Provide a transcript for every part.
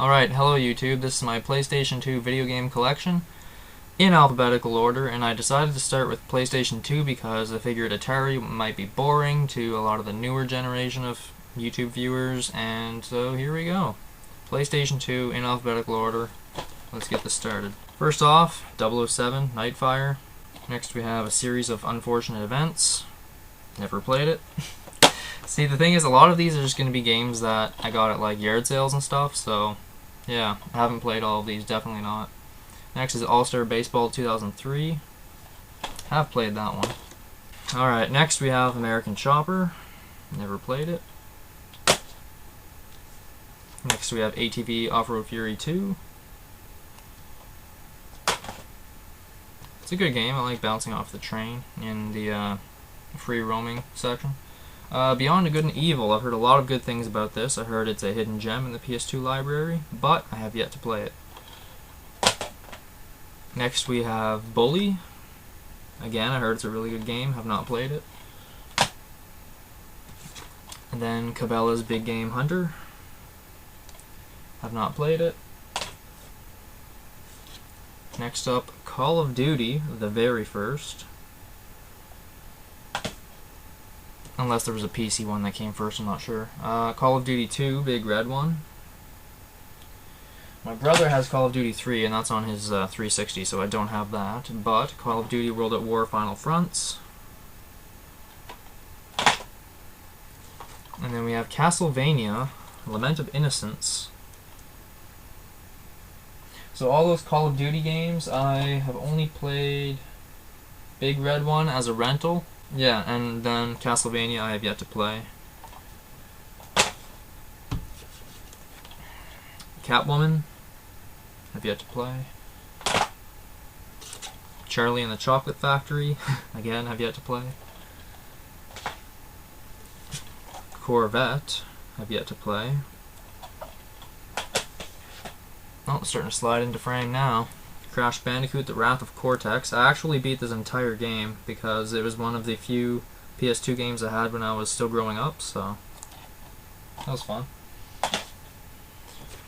Alright, hello YouTube. This is my PlayStation 2 video game collection in alphabetical order, and I decided to start with PlayStation 2 because I figured Atari might be boring to a lot of the newer generation of YouTube viewers, and so here we go. PlayStation 2 in alphabetical order. Let's get this started. First off, 007, Nightfire. Next we have a series of unfortunate events. Never played it. See, the thing is, a lot of these are just going to be games that I got at like yard sales and stuff, so yeah, I haven't played all of these, definitely not. Next is All-Star Baseball 2003. Have played that one. Alright, next we have American Chopper. Never played it. Next we have ATV Off-Road Fury 2. It's a good game. I like bouncing off the train in the free roaming section. Beyond the Good and Evil, I've heard a lot of good things about this. I heard it's a hidden gem in the PS2 library, but I have yet to play it. Next we have Bully. Again, I heard it's a really good game. Have not played it. And then Cabela's Big Game Hunter. Have not played it. Next up, Call of Duty, the very first. Unless there was a PC one that came first, I'm not sure. Call of Duty 2, Big Red one. My brother has Call of Duty 3, and that's on his 360, so I don't have that. But Call of Duty World at War Final Fronts. And then we have Castlevania, Lament of Innocence. So all those Call of Duty games, I have only played Big Red one as a rental. Yeah, and then Castlevania I have yet to play. Catwoman, have yet to play. Charlie and the Chocolate Factory, again, have yet to play. Corvette, have yet to play. Oh, it's starting to slide into frame now. Crash Bandicoot, The Wrath of Cortex. I actually beat this entire game because it was one of the few PS2 games I had when I was still growing up, so that was fun.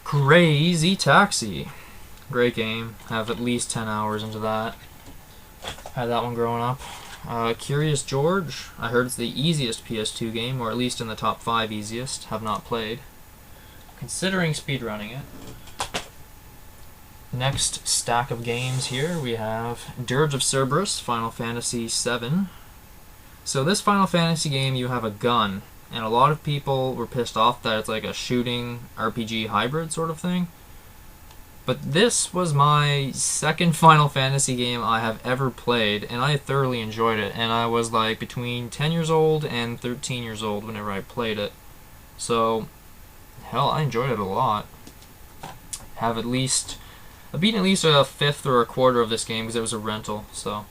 Crazy Taxi. Great game. Have at least 10 hours into that. Had that one growing up. Curious George. I heard it's the easiest PS2 game, or at least in the top 5 easiest. Have not played. Considering speedrunning it. Next stack of games here, we have Dirge of Cerberus, Final Fantasy VII. So this Final Fantasy game, you have a gun, and a lot of people were pissed off that it's like a shooting RPG hybrid sort of thing. But this was my second Final Fantasy game I have ever played, and I thoroughly enjoyed it, and I was like between 10 years old and 13 years old whenever I played it. So, hell, I enjoyed it a lot. I've beaten at least a fifth or a quarter of this game because it was a rental, so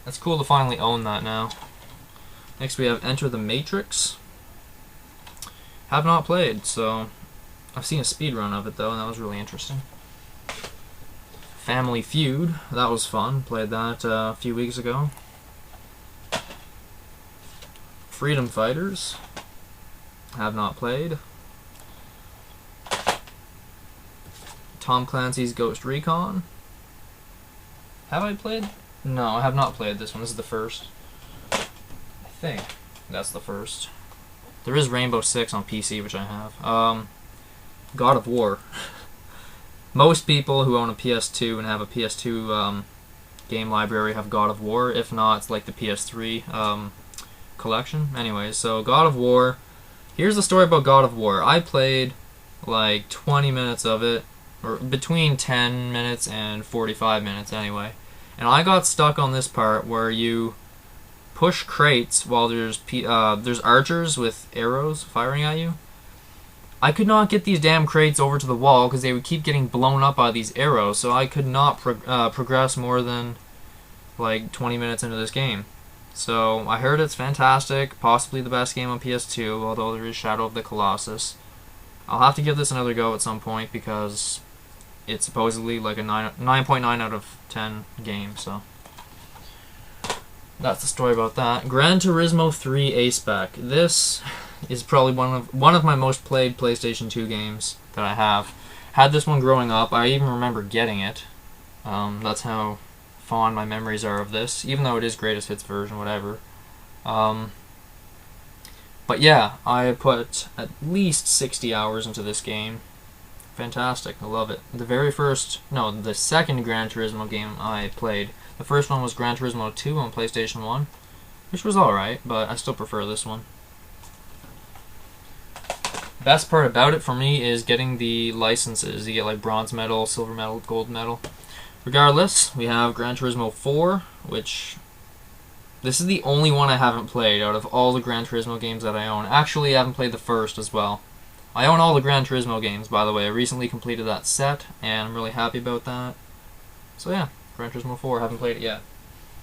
that's cool to finally own that now. Next we have Enter the Matrix. Have not played, so I've seen a speedrun of it though, and that was really interesting. Family Feud, that was fun. Played that a few weeks ago. Freedom Fighters. Have not played. Tom Clancy's Ghost Recon. Have I played? No, I have not played this one. This is the first. I think that's the first. There is Rainbow Six on PC, which I have. God of War. Most people who own a PS2 and have a PS2 game library have God of War. If not, it's like the PS3 collection. Anyways, so God of War. Here's the story about God of War. I played like 20 minutes of it. Or between 10 minutes and 45 minutes anyway. And I got stuck on this part where you push crates while there's archers with arrows firing at you. I could not get these damn crates over to the wall because they would keep getting blown up by these arrows, so I could not progress more than like 20 minutes into this game. So I heard it's fantastic, possibly the best game on PS2, although there is Shadow of the Colossus. I'll have to give this another go at some point because it's supposedly like a 9.9 out of 10 game, so that's the story about that. Gran Turismo 3 A-Spec. This is probably one of my most played PlayStation 2 games that I have. Had this one growing up. I even remember getting it. That's how fond my memories are of this, even though it is greatest hits version, whatever. But yeah, I put at least 60 hours into this game. Fantastic, I love it. The second Gran Turismo game I played. The first one was Gran Turismo 2 on PlayStation 1, which was alright, but I still prefer this one. Best part about it for me is getting the licenses. You get like bronze medal, silver medal, gold medal. Regardless, we have Gran Turismo 4, which this is the only one I haven't played out of all the Gran Turismo games that I own. Actually, I haven't played the first as well. I own all the Gran Turismo games, by the way. I recently completed that set, and I'm really happy about that. So yeah, Gran Turismo 4, haven't played it yet.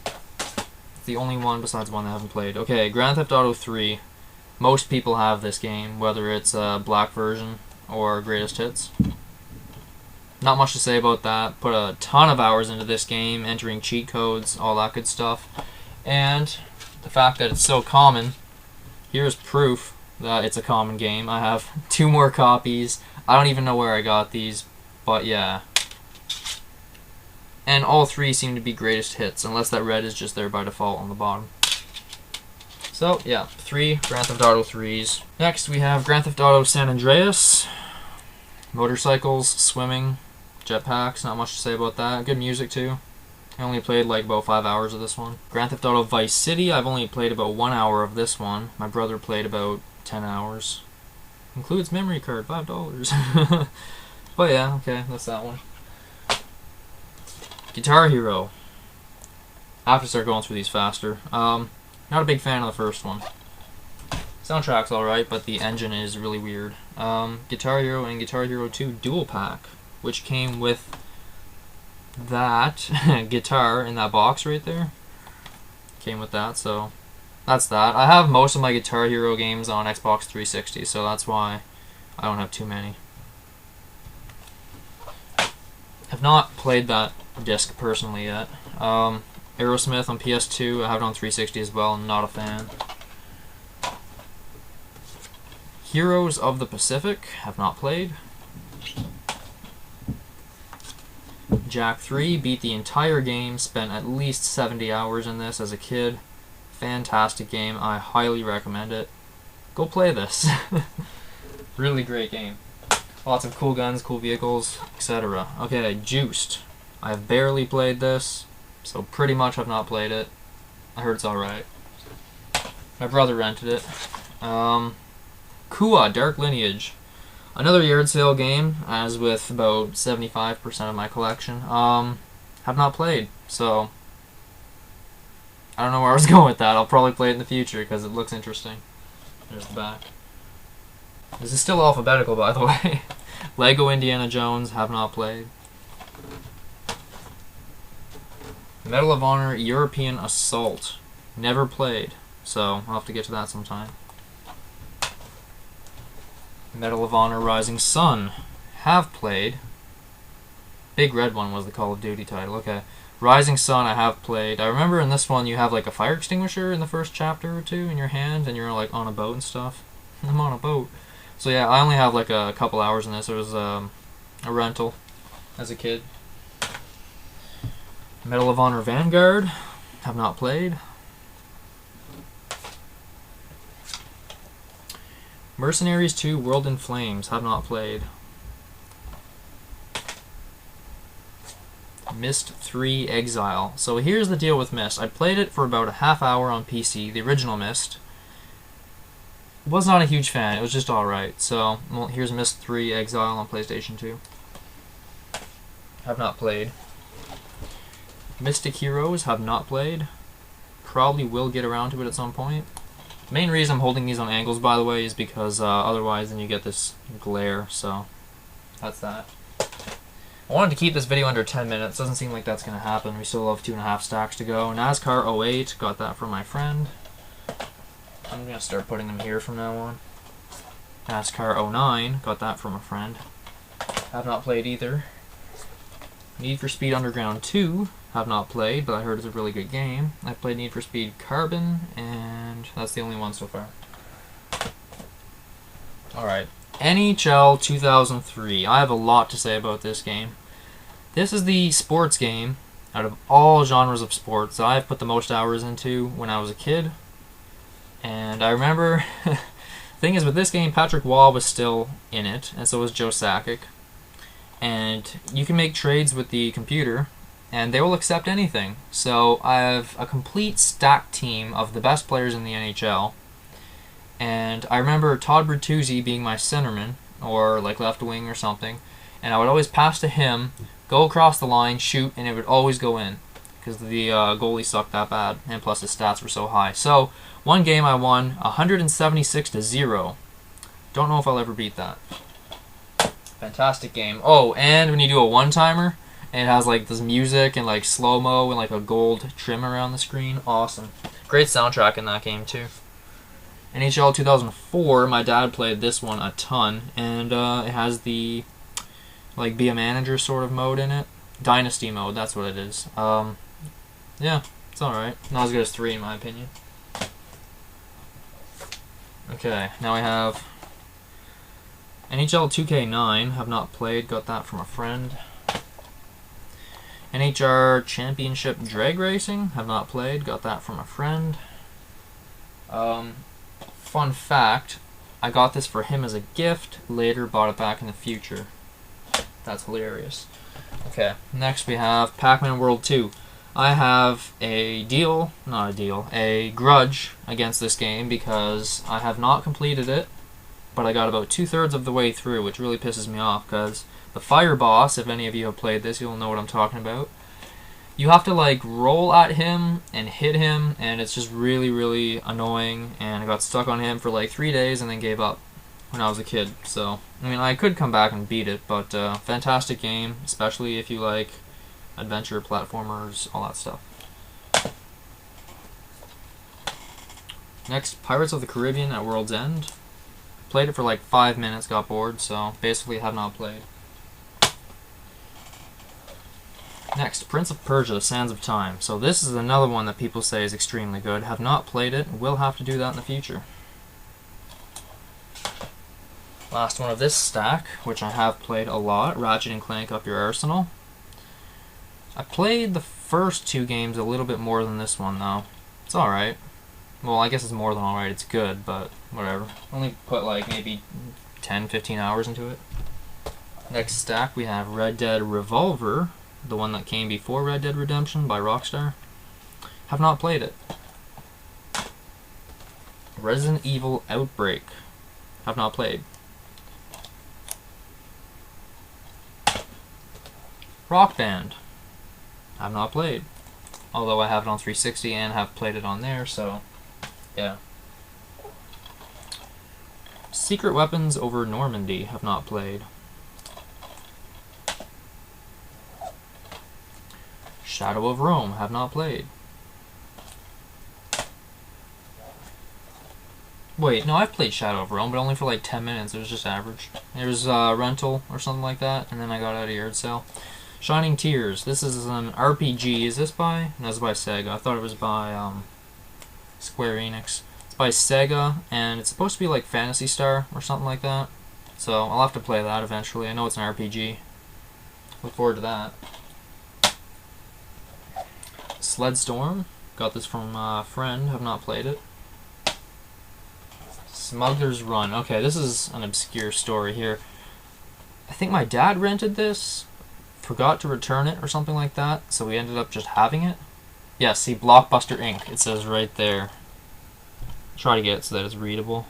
It's the only one besides one that I haven't played. Okay, Grand Theft Auto 3. Most people have this game, whether it's a black version or greatest hits. Not much to say about that. Put a ton of hours into this game, entering cheat codes, all that good stuff. And the fact that it's so common, here's proof that it's a common game. I have 2 more copies. I don't even know where I got these, but yeah. And all 3 seem to be greatest hits, unless that red is just there by default on the bottom. So yeah, 3 Grand Theft Auto 3s. Next we have Grand Theft Auto San Andreas. Motorcycles, swimming, jetpacks, not much to say about that. Good music too. I only played like about 5 hours of this one. Grand Theft Auto Vice City, I've only played about 1 hour of this one. My brother played about 10 hours. Includes memory card, $5. But yeah, okay, that's that one. Guitar Hero. I have to start going through these faster. Not a big fan of the first one. Soundtrack's alright, but the engine is really weird. Guitar Hero and Guitar Hero 2 Dual Pack, which came with that guitar in that box right there. Came with that, so that's that. I have most of my Guitar Hero games on Xbox 360, so that's why I don't have too many. I've not played that disc personally yet. Aerosmith on PS2, I have it on 360 as well, I'm not a fan. Heroes of the Pacific, have not played. Jak 3, beat the entire game, spent at least 70 hours in this as a kid. Fantastic game, I highly recommend it. Go play this. Really great game. Lots of cool guns, cool vehicles, etc. Okay, Juiced. I have barely played this, so pretty much have not played it. I heard it's alright. My brother rented it. Kua, Dark Lineage. Another yard sale game, as with about 75% of my collection. Have not played, so I don't know where I was going with that. I'll probably play it in the future because it looks interesting. There's the back. This is still alphabetical, by the way. Lego Indiana Jones, have not played. Medal of Honor European Assault, never played, so I'll have to get to that sometime. Medal of Honor Rising Sun, have played. Big Red one was the Call of Duty title, okay. Rising Sun I have played. I remember in this one you have like a fire extinguisher in the first chapter or 2 in your hand, and you're like on a boat and stuff. I'm on a boat. So yeah, I only have like a couple hours in this. It was a rental as a kid. Medal of Honor Vanguard, have not played. Mercenaries 2 World in Flames, have not played. Myst 3 Exile. So here's the deal with Myst. I played it for about a half hour on PC, the original Myst. Was not a huge fan, it was just alright. So, well, here's Myst 3 Exile on PlayStation 2. Have not played. Mystic Heroes, have not played. Probably will get around to it at some point. The main reason I'm holding these on angles, by the way, is because otherwise then you get this glare, so that's that. I wanted to keep this video under 10 minutes. Doesn't seem like that's going to happen. We still have 2.5 stacks to go. NASCAR 08, got that from my friend. I'm going to start putting them here from now on. NASCAR 09, got that from a friend. Have not played either. Need for Speed Underground 2, have not played, but I heard it's a really good game. I've played Need for Speed Carbon, and that's the only one so far. Alright. NHL 2003. I have a lot to say about this game. This is the sports game out of all genres of sports that I've put the most hours into when I was a kid. And I remember, the thing is with this game, Patrick Waugh was still in it, and so was Joe Sakic. And you can make trades with the computer, and they will accept anything. So I have a complete stacked team of the best players in the NHL. And I remember Todd Bertuzzi being my centerman, or like left wing or something. And I would always pass to him, go across the line, shoot, and it would always go in. Because the goalie sucked that bad, and plus his stats were so high. So, one game I won 176-0. Don't know if I'll ever beat that. Fantastic game. Oh, and when you do a one-timer, and it has like this music and like slow-mo and like a gold trim around the screen. Awesome. Great soundtrack in that game too. NHL 2004, my dad played this one a ton, and it has the like be a manager sort of mode in it. Dynasty mode, that's what it is. Yeah, it's alright. Not as good as 3 in my opinion. Okay, now we have NHL 2K9, have not played, got that from a friend. NHL Championship Drag Racing, have not played, got that from a friend. Fun fact, I got this for him as a gift, later bought it back in the future. That's hilarious. Okay, next we have Pac-Man World 2. I have a grudge against this game because I have not completed it, but I got about 2/3 of the way through, which really pisses me off because the fire boss, if any of you have played this, you'll know what I'm talking about. You have to like roll at him and hit him, and it's just really, really annoying, and I got stuck on him for like 3 days and then gave up when I was a kid. So, I mean, I could come back and beat it, but fantastic game, especially if you like adventure, platformers, all that stuff. Next, Pirates of the Caribbean at World's End. Played it for like 5 minutes, got bored, so basically have not played. Next, Prince of Persia, Sands of Time. So this is another one that people say is extremely good. Have not played it, will have to do that in the future. Last one of this stack, which I have played a lot, Ratchet & Clank Up Your Arsenal. I played the first 2 games a little bit more than this one, though. It's alright. Well, I guess it's more than alright, it's good, but whatever. Only put like maybe 10-15 hours into it. Next stack, we have Red Dead Revolver, the one that came before Red Dead Redemption by Rockstar. Have not played it. Resident Evil Outbreak. Have not played. Rock Band. Have not played. Although I have it on 360 and have played it on there, so yeah. Secret Weapons over Normandy. Have not played. Shadow of Rome. Have not played. Wait, no, I've played Shadow of Rome, but only for like 10 minutes. It was just average. There was a rental or something like that, and then I got out of yard sale. Shining Tears. This is an RPG. Is this by? No, it's by Sega. I thought it was by Square Enix. It's by Sega, and it's supposed to be like Phantasy Star or something like that. So I'll have to play that eventually. I know it's an RPG. Look forward to that. Sled Storm. Got this from a friend. Have not played it. Smuggler's Run. Okay, this is an obscure story here. I think my dad rented this, forgot to return it or something like that, so we ended up just having it. Yeah, see, Blockbuster Inc. It says right there. Try to get it so that it's readable.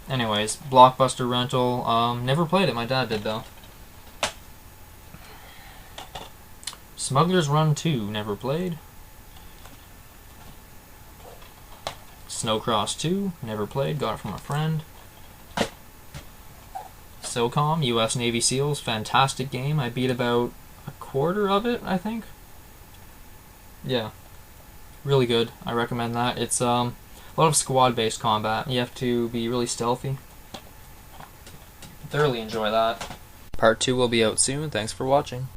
Anyways, Blockbuster rental. Never played it. My dad did though. Smuggler's Run 2. Never played. Snowcross 2. Never played. Got it from a friend. SOCOM, U.S. Navy SEALs. Fantastic game. I beat about a quarter of it, I think. Yeah. Really good. I recommend that. It's a lot of squad-based combat. You have to be really stealthy. Thoroughly enjoy that. Part 2 will be out soon. Thanks for watching.